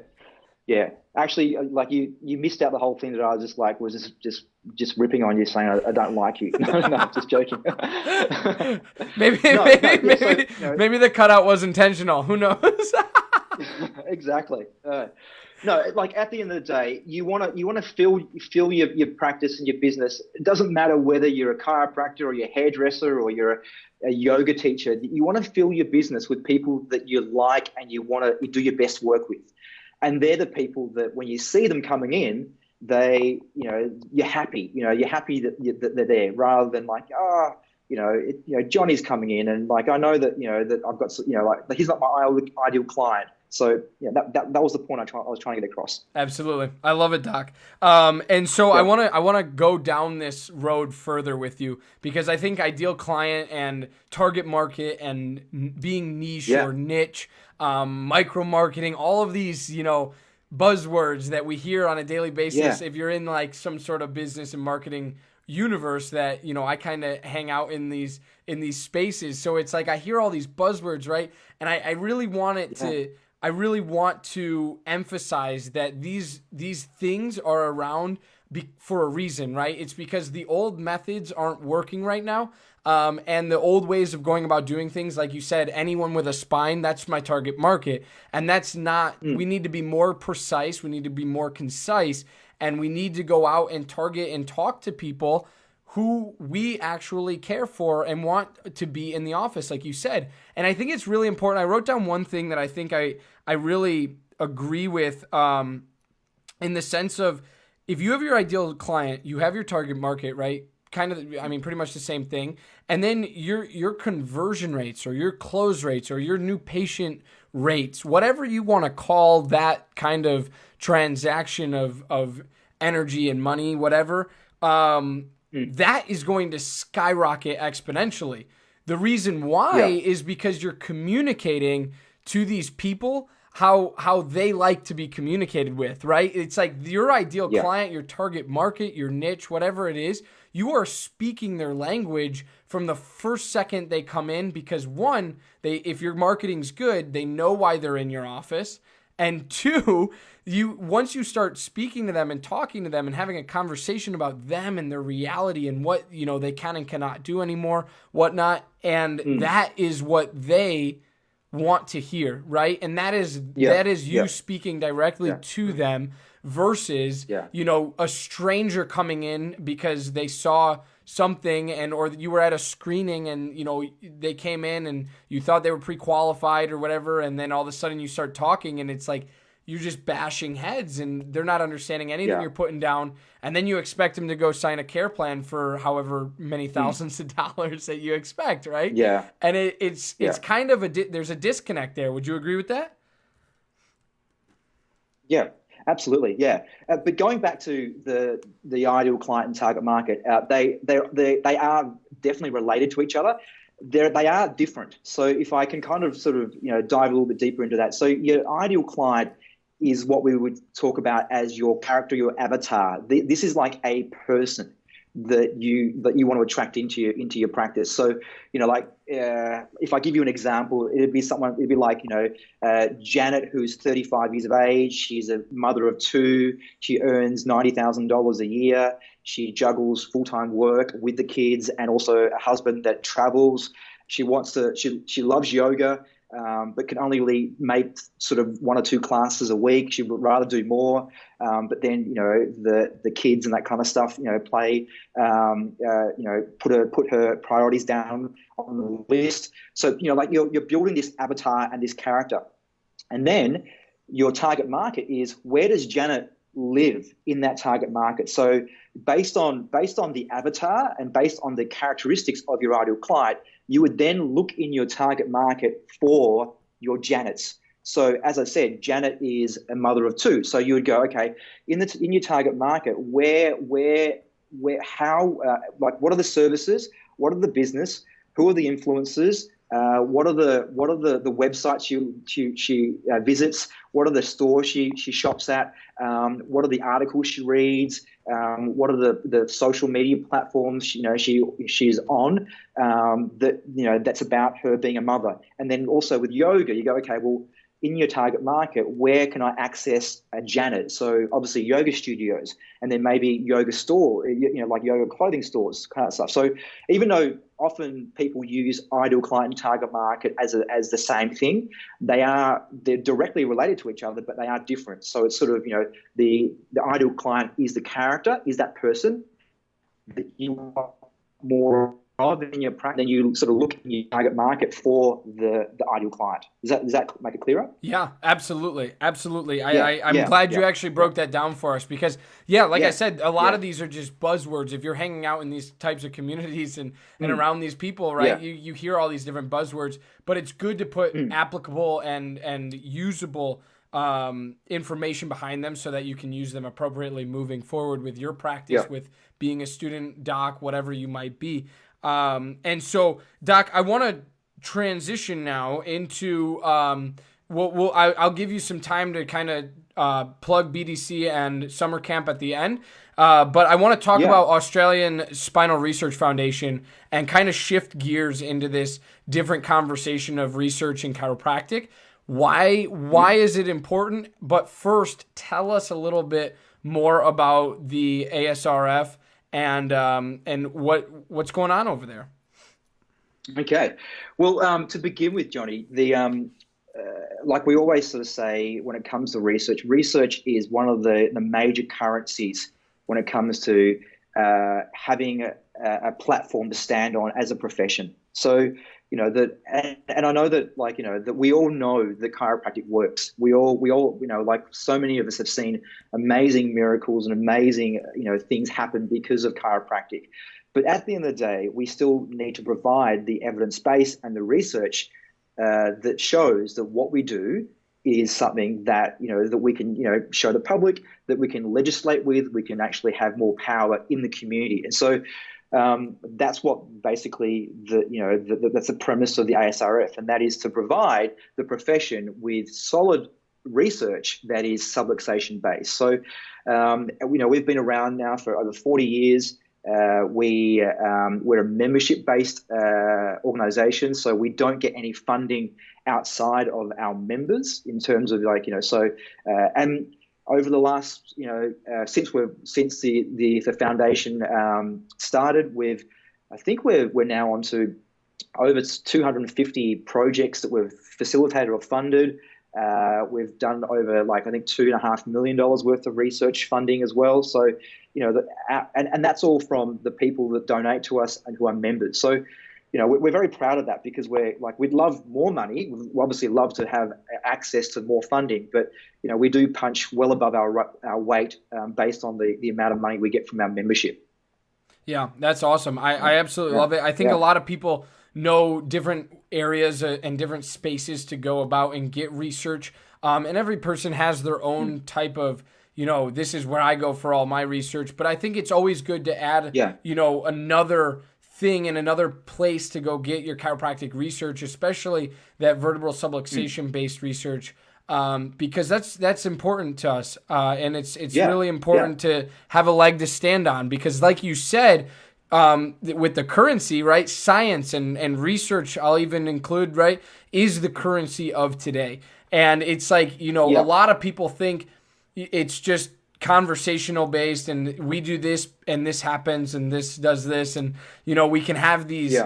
Yeah. Actually, like you missed out the whole thing that I was just ripping on you, saying I don't like you. No, just joking. maybe the cutout was intentional. Who knows? Exactly. No, like at the end of the day, you want to fill your practice and your business. It doesn't matter whether you're a chiropractor or you're a hairdresser or you're a yoga teacher. You want to fill your business with people that you like and you want to do your best work with. And they're the people that when you see them coming in, you're happy. You're happy that they're there, rather than like, Johnny's coming in and like, I know that that I've got like he's not my ideal client. So yeah, that was the point I was trying to get across. Absolutely, I love it, Doc. And so I want to go down this road further with you, because I think ideal client and target market and being niche or niche, micro marketing, all of these buzzwords that we hear on a daily basis. If you're in like some sort of business and marketing universe that I kind of hang out in these spaces, so it's like I hear all these buzzwords, right? And I really want it to. I really want to emphasize that these things are around for a reason, right? It's because the old methods aren't working right now, and the old ways of going about doing things, like you said, anyone with a spine, that's my target market, and that's not. We need to be more precise. We need to be more concise, and we need to go out and target and talk to people who we actually care for and want to be in the office, like you said. And I think it's really important. I wrote down one thing that I think I really agree with, in the sense of, if you have your ideal client, you have your target market, right? Kind of, pretty much the same thing. And then your conversion rates or your close rates or your new patient rates, whatever you want to call that kind of transaction of energy and money, whatever, that is going to skyrocket exponentially. The reason why is because you're communicating to these people how they like to be communicated with, right? It's like your ideal client, your target market, your niche, whatever it is, you are speaking their language from the first second they come in, because one, if your marketing's good, they know why they're in your office. And two, you once you start speaking to them and talking to them and having a conversation about them and their reality and what, they can and cannot do anymore, whatnot, and that is what they want to hear, right? And that is you speaking directly to them versus a stranger coming in because they saw something or you were at a screening and they came in and you thought they were pre-qualified or whatever, and then all of a sudden you start talking and it's like you're just bashing heads and they're not understanding anything you're putting down, and then you expect them to go sign a care plan for however many thousands of dollars that you expect, right? And it's kind of there's a disconnect there. Would you agree with that? Yeah, absolutely. Yeah, but going back to the ideal client and target market, they are definitely related to each other. They are different. So if I can kind of sort of dive a little bit deeper into that. So your ideal client is what we would talk about as your character, your avatar. This is like a person that you want to attract into your practice. So if I give you an example, it'd be like Janet, who's 35 years of age. She's a mother of two. She earns $90,000 a year. She juggles full-time work with the kids and also a husband that travels. She loves yoga. But can only really make sort of 1 or 2 classes a week. She would rather do more. But then, the kids and that kind of stuff, put her priorities down on the list. So, you're building this avatar and this character. And then your target market is, where does Janet live in that target market? So based on the avatar and based on the characteristics of your ideal client, you would then look in your target market for your Janets. So as I said, Janet is a mother of 2. So you would go, okay, in your target market, how, what are the services? What are the business? Who are the influencers? What are the websites she visits? What are the stores she shops at? What are the articles she reads? What are the social media platforms she's on? That's about her being a mother. And then also with yoga, you go, okay, well, in your target market, where can I access a Janet? So obviously yoga studios, and then maybe yoga store, like yoga clothing stores, kind of stuff. So even though often people use ideal client and target market as the same thing, they're directly related to each other, but they are different. So it's sort of, the ideal client is the character, is that person that you want more of in your practice, then you sort of look in your target market for the ideal client. Does that make it clearer? Yeah, absolutely. I'm glad you actually broke that down for us because, I said, a lot of these are just buzzwords. If you're hanging out in these types of communities and around these people, right, you hear all these different buzzwords, but it's good to put applicable and usable information behind them so that you can use them appropriately moving forward with your practice, with being a student, doc, whatever you might be. And so, Doc, I want to transition now into I'll give you some time to kind of plug BDC and summer camp at the end. But I want to talk about Australian Spinal Research Foundation and kind of shift gears into this different conversation of research and chiropractic. Why is it important? But first, tell us a little bit more about the ASRF and what's going on over there. Okay, well, to begin with, Johnny, like we always sort of say when it comes to research is one of the major currencies when it comes to having a platform to stand on as a profession. So, and I know that, that we all know that chiropractic works. We all, like so many of us have seen amazing miracles and amazing, things happen because of chiropractic. But at the end of the day, we still need to provide the evidence base and the research that shows that what we do is something that, that we can, show the public, that we can legislate with, we can actually have more power in the community. And so that's what basically that's the premise of the ASRF, and that is to provide the profession with solid research that is subluxation based. So, we've been around now for over 40 years. We're a membership-based organization, so we don't get any funding outside of our members in terms of and over the last since the foundation started, I think we're now on to over 250 projects that we've facilitated or funded. We've done over I think $2.5 million worth of research funding as well. So, and that's all from the people that donate to us and who are members. So, we're very proud of that because we'd love more money. We'd obviously love to have access to more funding, but we do punch well above our weight based on the amount of money we get from our membership. Yeah, that's awesome. I absolutely love it. I think a lot of people know different areas and different spaces to go about and get research. And every person has their own type of, this is where I go for all my research. But I think it's always good to add, another thing in another place to go get your chiropractic research, especially that vertebral subluxation based research. Because that's important to us. And it's really important to have a leg to stand on because like you said, with the currency, right? Science and research, I'll even include, right, is the currency of today. And it's a lot of people think it's just conversational based and we do this and this happens and this does this. And, we can have these,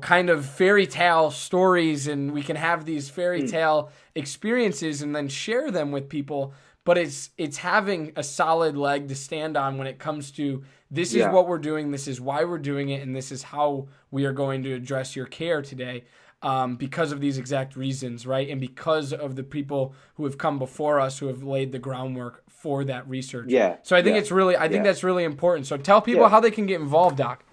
kind of fairy tale stories and we can have these fairy tale experiences and then share them with people. But it's having a solid leg to stand on when it comes to this is what we're doing, this is why we're doing it, and this is how we are going to address your care today because of these exact reasons, right? And because of the people who have come before us who have laid the groundwork for that research. Yeah. So I think think that's really important. So tell people how they can get involved, Doc.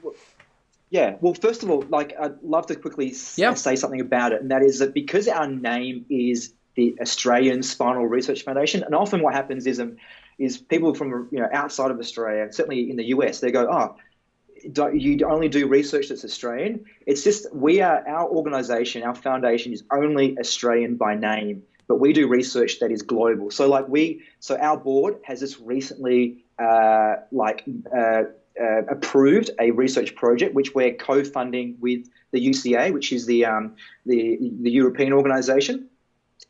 Yeah. Well, first of all, I'd love to quickly say something about it, and that is that because our name is the Australian Spinal Research Foundation, and often what happens is people from outside of Australia, certainly in the US, they go, you only do research that's Australian. It's just our organization, our foundation is only Australian by name, but we do research that is global. So our board has just recently approved a research project which we're co-funding with the UCA, which is the European organization.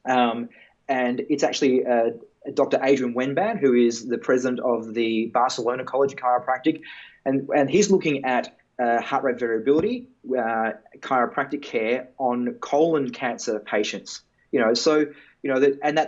And it's actually Dr. Adrian Wenban, who is the president of the Barcelona College of Chiropractic, and he's looking at heart rate variability, chiropractic care on colon cancer patients. So we're an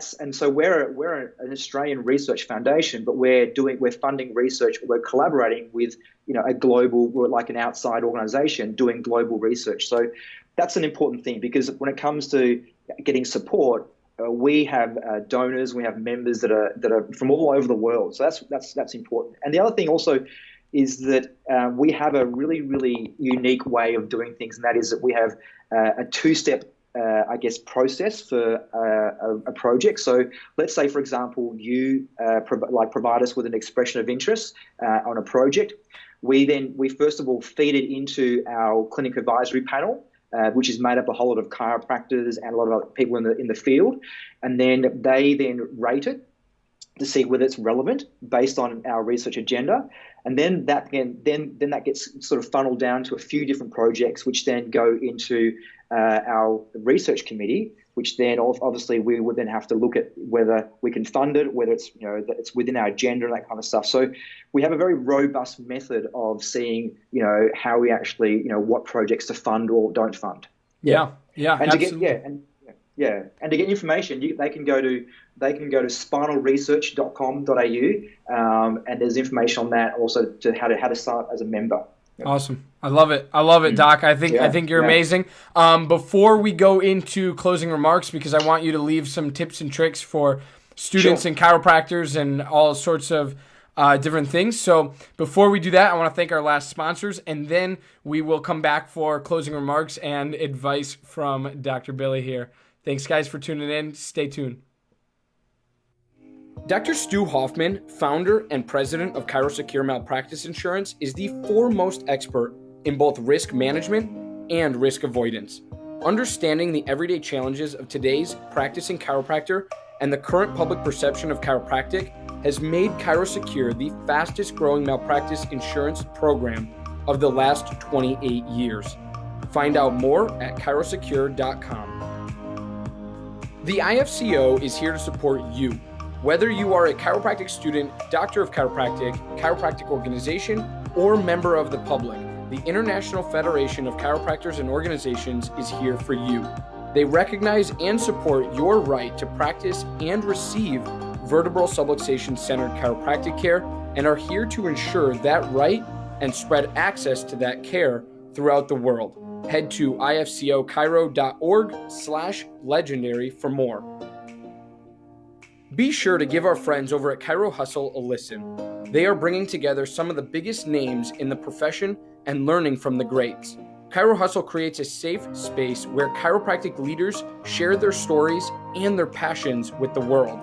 Australian research foundation, but we're funding research. We're collaborating with a global, like an outside organization, doing global research. So that's an important thing because when it comes to getting support, we have donors, we have members that are from all over the world. So that's important. And the other thing also is that we have a really, really unique way of doing things, and that is that we have a two-step process for a project. So let's say, for example, you provide us with an expression of interest on a project. We first of all feed it into our clinic advisory panel, which is made up a whole lot of chiropractors and a lot of other people in the field, and then they rate it to see whether it's relevant based on our research agenda, and then that gets sort of funneled down to a few different projects, which then go into our research committee, which then obviously we would then have to look at whether we can fund it, whether it's that it's within our agenda and that kind of stuff. So we have a very robust method of seeing how we actually what projects to fund or don't fund. Yeah, and absolutely. And to get information, they can go to spinalresearch.com.au, and there's information on that also to how to start as a member. Awesome. I love it, Doc. I think you're amazing. Before we go into closing remarks, because I want you to leave some tips and tricks for students and chiropractors and all sorts of different things. So before we do that, I want to thank our last sponsors, and then we will come back for closing remarks and advice from Dr. Billy here. Thanks, guys, for tuning in. Stay tuned. Dr. Stu Hoffman, founder and president of ChiroSecure Malpractice Insurance, is the foremost expert in both risk management and risk avoidance. Understanding the everyday challenges of today's practicing chiropractor and the current public perception of chiropractic, has made ChiroSecure the fastest growing malpractice insurance program of the last 28 years. Find out more at chirosecure.com. The IFCO is here to support you. Whether you are a chiropractic student, doctor of chiropractic, chiropractic organization, or member of the public, the International Federation of Chiropractors and Organizations is here for you. They recognize and support your right to practice and receive vertebral subluxation-centered chiropractic care and are here to ensure that right and spread access to that care throughout the world. Head to ifcochiro.org/legendary for more. Be sure to give our friends over at Chiro Hustle a listen. They are bringing together some of the biggest names in the profession and learning from the greats. Chiro Hustle creates a safe space where chiropractic leaders share their stories and their passions with the world.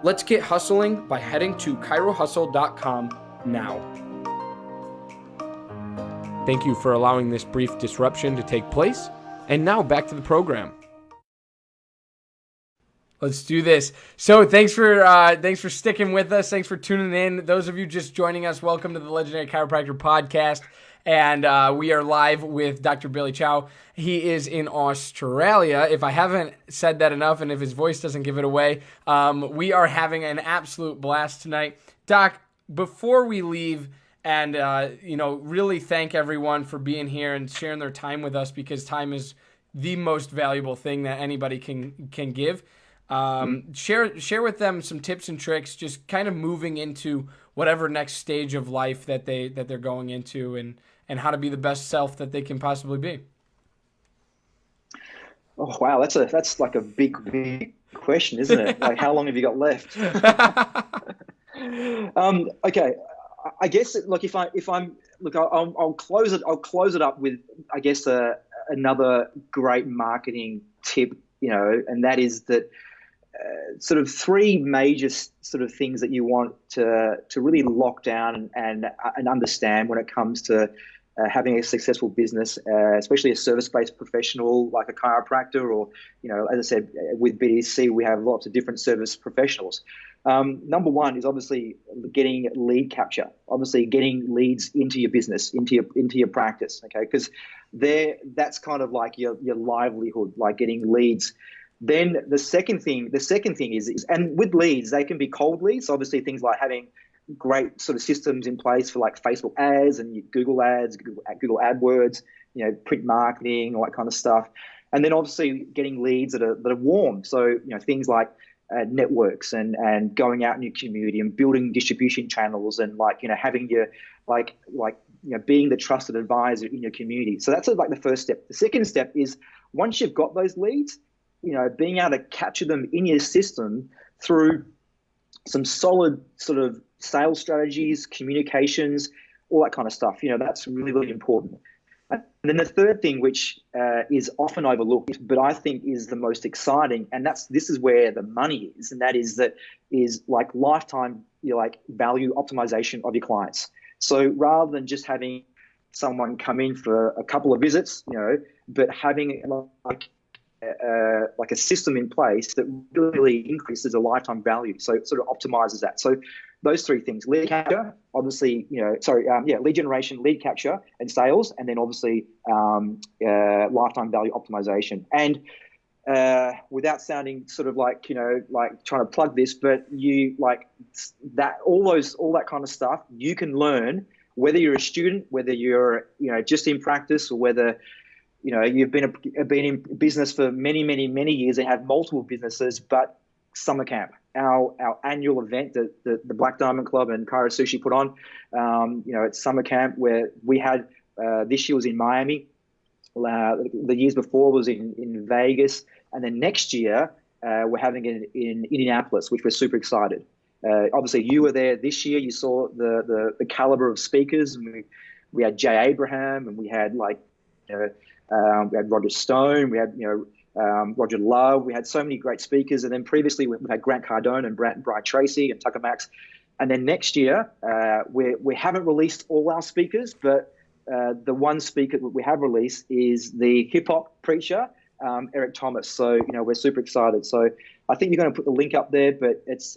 Let's get hustling by heading to chirohustle.com now. Thank you for allowing this brief disruption to take place. And now back to the program. Let's do this. So thanks for sticking with us. Thanks for tuning in. Those of you just joining us, welcome to the Legendary Chiropractor Podcast. And we are live with Dr. Billy Chow. He is in Australia. If I haven't said that enough and if his voice doesn't give it away, we are having an absolute blast tonight. Doc, before we leave, and really thank everyone for being here and sharing their time with us, because time is the most valuable thing that anybody can give. Share with them some tips and tricks, just kind of moving into whatever next stage of life that they're going into, and how to be the best self that they can possibly be. Oh wow, that's like a big question, isn't it? Like, how long have you got left? Okay. I guess look, I'll close it up with, I guess, another great marketing tip, and that is that sort of three major sort of things that you want to really lock down and understand when it comes to having a successful business, especially a service-based professional like a chiropractor, or, as I said, with BDC, we have lots of different service professionals. Number one is obviously getting lead capture, obviously getting leads into your business, into your practice, okay? Because that's kind of like your livelihood, like getting leads. Then the second thing is, and with leads, they can be cold leads, obviously things like having great sort of systems in place for like Facebook ads and Google ads, Google AdWords, print marketing, all that kind of stuff. And then obviously getting leads that are warm. So, things like networks and going out in your community and building distribution channels and having your being the trusted advisor in your community. So that's like the first step. The second step is, once you've got those leads, being able to capture them in your system through some solid sort of sales strategies, communications, all that kind of stuff. That's really, really important. And then the third thing, which is often overlooked, but I think is the most exciting, and this is where the money is, and that is like lifetime, value optimization of your clients. So rather than just having someone come in for a couple of visits, but having like a system in place that really increases the lifetime value. So it sort of optimizes that. So those three things: lead capture, obviously, lead generation, lead capture, and sales, and then obviously lifetime value optimization. And without sounding sort of like trying to plug this, but all that kind of stuff you can learn, whether you're a student, whether you're just in practice, or whether you've been in business for many years and have multiple businesses. But summer camp, our annual event that the Black Diamond Club and Chiro Sushi put on, it's summer camp, where we had this year was in Miami, the years before was in Vegas, and then next year we're having it in Indianapolis, which we're super excited. Obviously, you were there this year. You saw the caliber of speakers. And we had Jay Abraham, and we had we had Roger Stone, we had Roger Love, we had so many great speakers. And then previously we've had Grant Cardone and Brian Tracy and Tucker Max. And then next year we haven't released all our speakers, but the one speaker that we have released is the hip hop preacher, Eric Thomas. So we're super excited. So I think you're going to put the link up there, but it's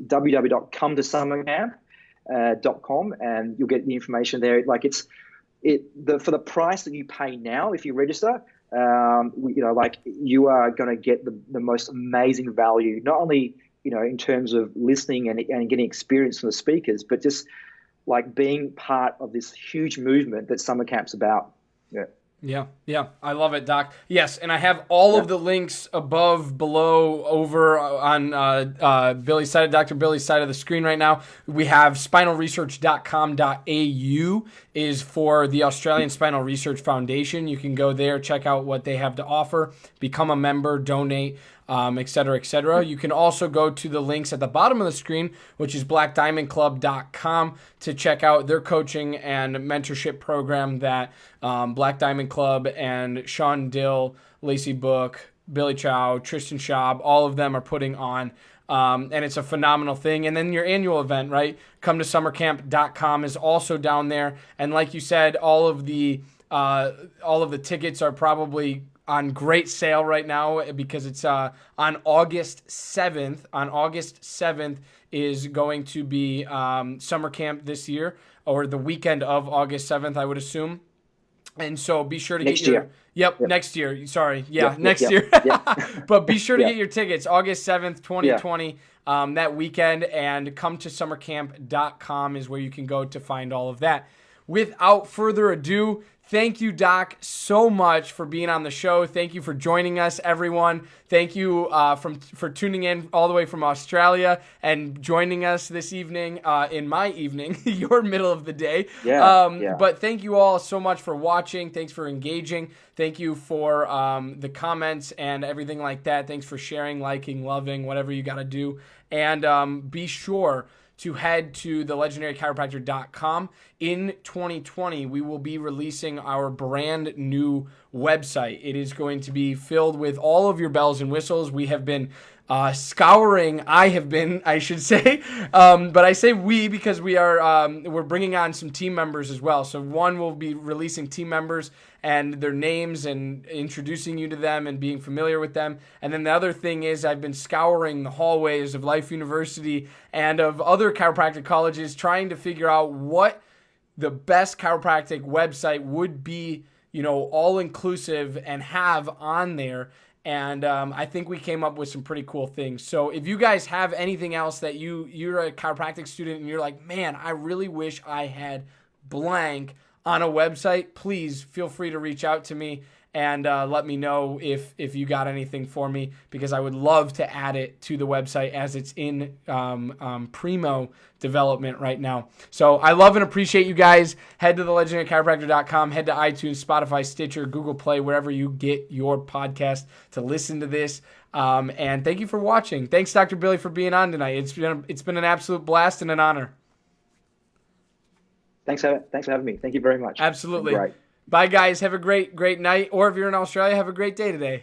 www.cometosummercamp.com, and you'll get the information there. Like for the price that you pay now if you register, like you are going to get the most amazing value, not only in terms of listening and getting experience from the speakers, but just like being part of this huge movement that summer camp's about. Yeah. I love it, Doc. Yes, and I have all of the links above, below, over on Billy's side, Dr. Billy's side of the screen right now. We have spinalresearch.com.au is for the Australian Spinal Research Foundation. You can go there, check out what they have to offer, become a member, donate, et cetera, et cetera. You can also go to the links at the bottom of the screen, which is blackdiamondclub.com, to check out their coaching and mentorship program that Black Diamond Club and Sean Dill, Lacey Book, Billy Chow, Tristan Schaub, all of them are putting on. And it's a phenomenal thing. And then your annual event, right? Come to summercamp.com is also down there. And like you said, all of the tickets are probably on great sale right now because it's on August 7th. On August 7th is going to be summer camp this year, or the weekend of August 7th, I would assume. And so be sure to next year. Next year. Sorry. Yeah, next yep, year. Yep. But be sure to get your tickets August 7th, 2020, that weekend, and come to summercamp.com is where you can go to find all of that. Without further ado, thank you, Doc, so much for being on the show. Thank you for joining us, everyone. Thank you for tuning in all the way from Australia and joining us this evening, in my evening, your middle of the day. But thank you all so much for watching. Thanks for engaging. Thank you for the comments and everything like that. Thanks for sharing, liking, loving, whatever you got to do. And be sure to head to thelegendarychiropractor.com. In 2020, we will be releasing our brand new website. It is going to be filled with all of your bells and whistles. We have been scouring. I should say, but I say we because we're bringing on some team members as well. So one will be releasing team members and their names and introducing you to them and being familiar with them. And then the other thing is I've been scouring the hallways of Life University and of other chiropractic colleges trying to figure out what the best chiropractic website would be, all inclusive and have on there. And I think we came up with some pretty cool things. So if you guys have anything else that you're a chiropractic student and you're like, man, I really wish I had blank on a website, please feel free to reach out to me and let me know if you got anything for me, because I would love to add it to the website as it's in primo development right now. So I love and appreciate you guys. Head to thelegendarychiropractor.com, head to iTunes, Spotify, Stitcher, Google Play, wherever you get your podcast to listen to this. And thank you for watching. Thanks, Dr. Billy, for being on tonight. It's been an absolute blast and an honor. Thanks for having me. Thank you very much. Absolutely. Bye, guys. Have a great night. Or if you're in Australia, have a great day today.